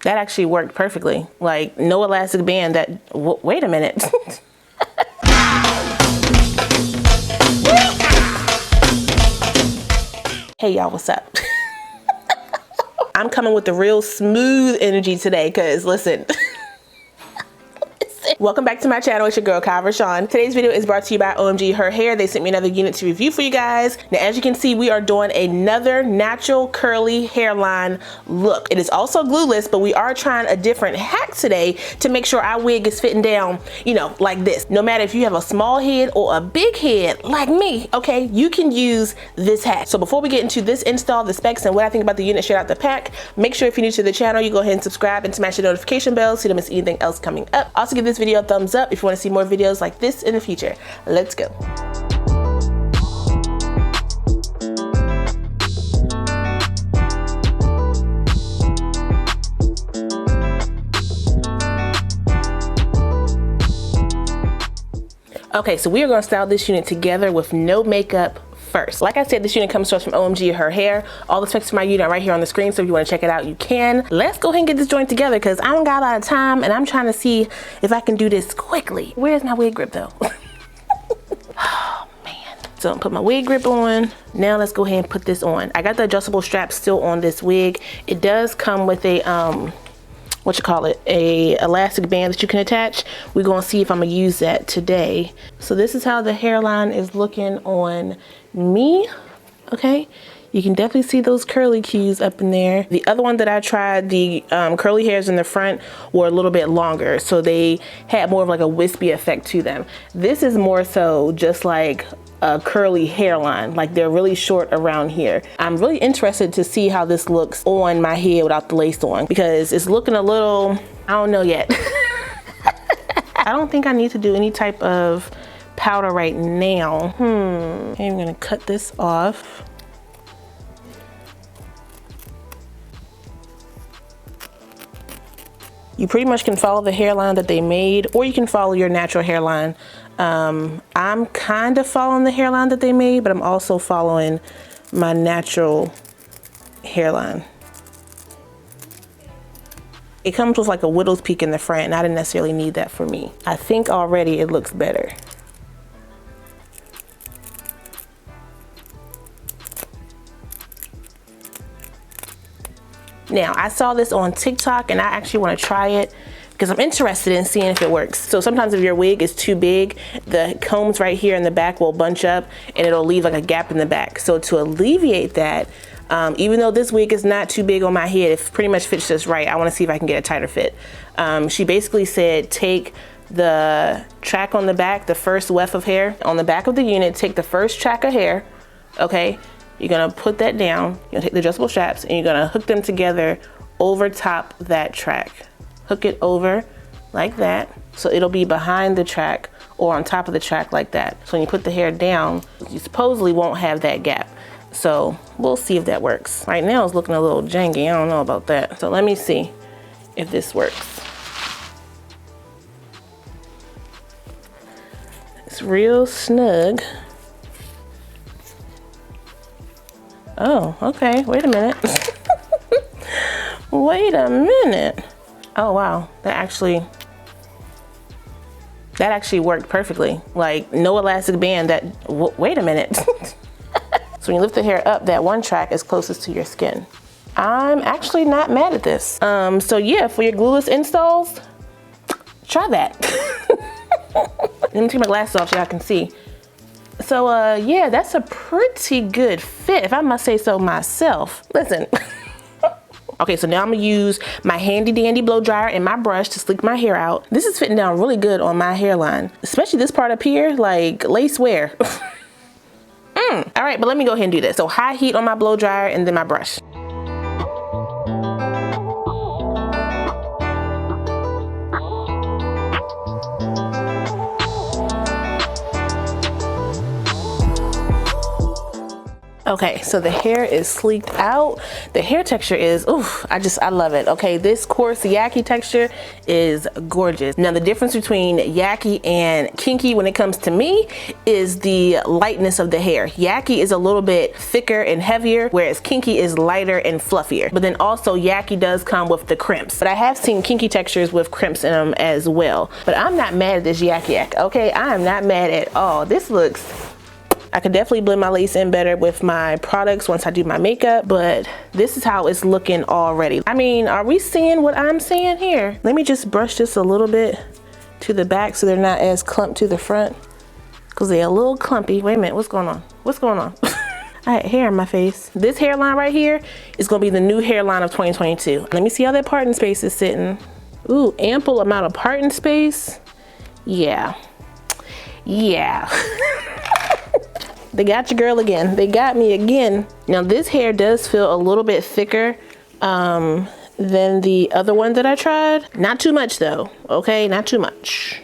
That actually worked perfectly. Like, no elastic band that, wait a minute. Hey y'all, what's up? I'm coming with the real smooth energy today, cause listen. Welcome back to my channel. It's your girl Kie RaShon. Today's video is brought to you by OMGHerHair. They sent me another unit to review for you guys. Now, as you can see, we are doing another natural curly hairline look. It is also glueless, but we are trying a different hack today to make sure our wig is fitting down, you know, like this. No matter if you have a small head or a big head like me, okay, you can use this hack. So before we get into this install, the specs, and what I think about the unit straight out the pack, make sure if you're new to the channel, you go ahead and subscribe and smash the notification bell so you don't miss anything else coming up. Also, give this video a thumbs up if you want to see more videos like this in the future. Let's go. Okay, so we are going to style this unit together with no makeup first. Like I said, this unit comes to us from OMGHerHair. All the specs for my unit are right here on the screen, so if you want to check it out, you can. Let's go ahead and get this joint together because I don't got a lot of time and I'm trying to see if I can do this quickly. Where's my wig grip though? Oh man. So I'm put my wig grip on. Now let's go ahead and put this on. I got the adjustable strap still on this wig. It does come with a a elastic band that you can attach. We're gonna see if I'm gonna use that today. So this is how the hairline is looking on me. Okay, you can definitely see those curly cues up in there. The other one that I tried, the curly hairs in the front were a little bit longer, so they had more of like a wispy effect to them. This is more so just like a curly hairline, like they're really short around here. I'm really interested to see how this looks on my head without the lace on, because it's looking a little, I don't know yet. I don't think I need to do any type of powder right now. I'm gonna cut this off. You pretty much can follow the hairline that they made, or you can follow your natural hairline. I'm kind of following the hairline that they made, but I'm also following my natural hairline. It comes with like a widow's peak in the front, and I didn't necessarily need that for me. I think already it looks better. Now, I saw this on TikTok and I actually want to try it because I'm interested in seeing if it works. So sometimes if your wig is too big, the combs right here in the back will bunch up and it'll leave like a gap in the back. So to alleviate that, even though this wig is not too big on my head, it pretty much fits just right. I want to see if I can get a tighter fit. She basically said take the track on the back, the first weft of hair on the back of the unit, take the first track of hair, okay? You're gonna put that down, you're gonna take the adjustable straps and you're gonna hook them together over top that track. Hook it over like that, so it'll be behind the track or on top of the track like that. So when you put the hair down, you supposedly won't have that gap. So we'll see if that works. Right now it's looking a little janky, I don't know about that. So let me see if this works. It's real snug. Oh, okay, wait a minute. Wait a minute. Oh wow, that actually worked perfectly. Like, no elastic band that, wait a minute. So when you lift the hair up, that one track is closest to your skin. I'm actually not mad at this. So yeah, for your glueless installs, try that. Let me take my glasses off so I can see. So yeah, that's a pretty good fit, if I must say so myself. Listen. Okay, so now I'm gonna use my handy dandy blow dryer and my brush to slick my hair out. This is fitting down really good on my hairline, especially this part up here, like lace wear. All right, but let me go ahead and do this. So high heat on my blow dryer and then my brush. Okay, so the hair is sleeked out. The hair texture is, oof, I love it. Okay, this coarse Yaki texture is gorgeous. Now the difference between Yaki and kinky when it comes to me is the lightness of the hair. Yaki is a little bit thicker and heavier, whereas kinky is lighter and fluffier. But then also Yaki does come with the crimps. But I have seen kinky textures with crimps in them as well. But I'm not mad at this Yaki, okay? I am not mad at all. This looks, I could definitely blend my lace in better with my products once I do my makeup, but this is how it's looking already. I mean, are we seeing what I'm seeing here? Let me just brush this a little bit to the back so they're not as clumped to the front, because they're a little clumpy. Wait a minute, what's going on? What's going on? I had hair in my face. This hairline right here is gonna be the new hairline of 2022. Let me see how that parting space is sitting. Ooh, ample amount of parting space. Yeah. Yeah. They got your girl again. They got me again. Now this hair does feel a little bit thicker than the other one that I tried. Not too much though, okay? Not too much.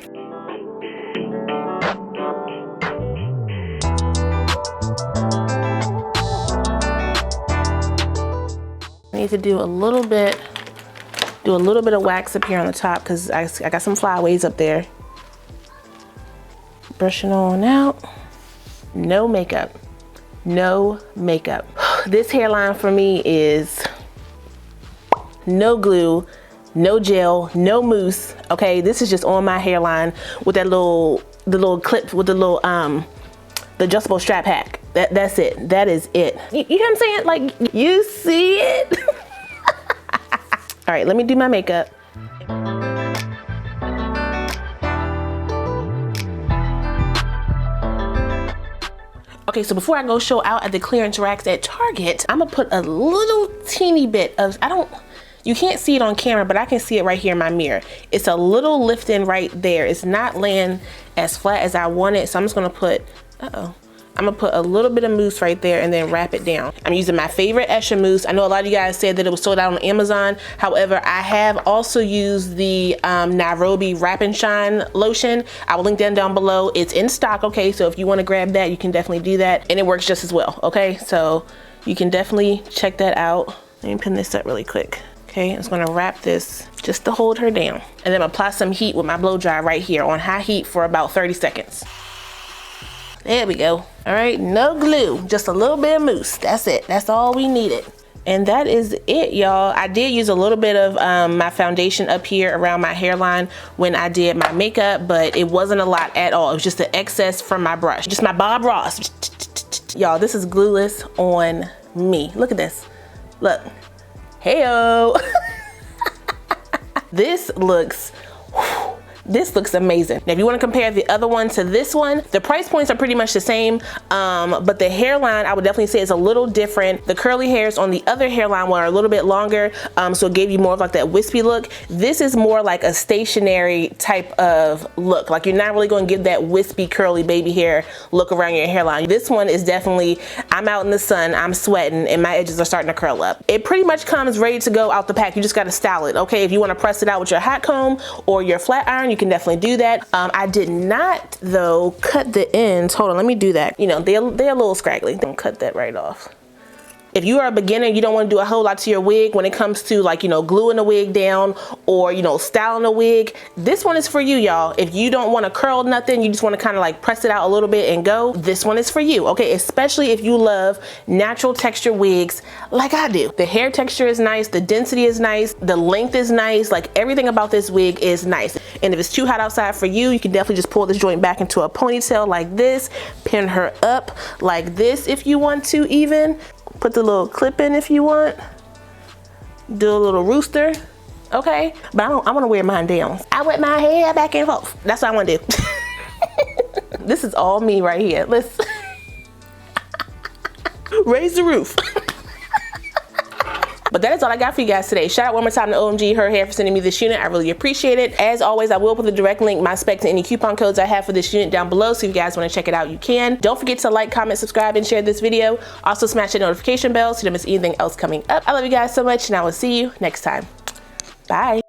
I need to do a little bit of wax up here on the top because I got some flyaways up there. Brushing on out. No makeup, no makeup. This hairline for me is no glue, no gel, no mousse. Okay, this is just on my hairline with that the little clip with the little the adjustable strap hack. That's it. That is it. You know what I'm saying? Like, you see it? All right, let me do my makeup. Okay, so before I go show out at the clearance racks at Target, I'm gonna put a little teeny bit of, you can't see it on camera, but I can see it right here in my mirror. It's a little lifting right there. It's not laying as flat as I want it, so I'm just gonna put, I'm gonna put a little bit of mousse right there and then wrap it down. I'm using my favorite 𝗏𝗏 mousse. I know a lot of you guys said that it was sold out on Amazon. However, I have also used the Nairobi Wrap and Shine lotion. I will link them down below. It's in stock, okay? So if you wanna grab that, you can definitely do that. And it works just as well, okay? So you can definitely check that out. Let me pin this up really quick. Okay, I'm just gonna wrap this just to hold her down. And then apply some heat with my blow dry right here on high heat for about 30 seconds. There we go. All right, no glue, just a little bit of mousse. That's it, that's all we needed. And that is it, y'all. I did use a little bit of my foundation up here around my hairline when I did my makeup, but it wasn't a lot at all. It was just the excess from my brush. Just my Bob Ross. Y'all, this is Glueless on me. Look at this, look. Heyo. This looks amazing. Now if you want to compare the other one to this one, the price points are pretty much the same, but the hairline I would definitely say is a little different. The curly hairs on the other hairline one are a little bit longer, so it gave you more of like that wispy look. This is more like a stationary type of look. Like you're not really going to give that wispy curly baby hair look around your hairline. This one is definitely, I'm out in the sun, I'm sweating, and my edges are starting to curl up. It pretty much comes ready to go out the pack. You just got to style it, okay? If you want to press it out with your hot comb or your flat iron, you can definitely do that. I did not though cut the ends. Hold on, let me do that. You know, they're a little scraggly. Then cut that right off. If you are a beginner, you don't want to do a whole lot to your wig when it comes to like, you know, gluing a wig down or, you know, styling a wig. This one is for you, y'all. If you don't want to curl nothing, you just want to kind of like press it out a little bit and go, this one is for you, okay? Especially if you love natural texture wigs like I do. The hair texture is nice, the density is nice, the length is nice, like everything about this wig is nice. And if it's too hot outside for you, you can definitely just pull this joint back into a ponytail like this, pin her up like this if you want to even. Put the little clip in if you want. Do a little rooster, okay? But I want to wear mine down. I whip my hair back and forth. That's what I want to do. This is all me right here. Let's raise the roof. But that is all I got for you guys today. Shout out one more time to OMGHerHair for sending me this unit. I really appreciate it. As always, I will put the direct link, my spec, to any coupon codes I have for this unit down below. So if you guys want to check it out, you can. Don't forget to like, comment, subscribe, and share this video. Also smash that notification bell so you don't miss anything else coming up. I love you guys so much, and I will see you next time. Bye.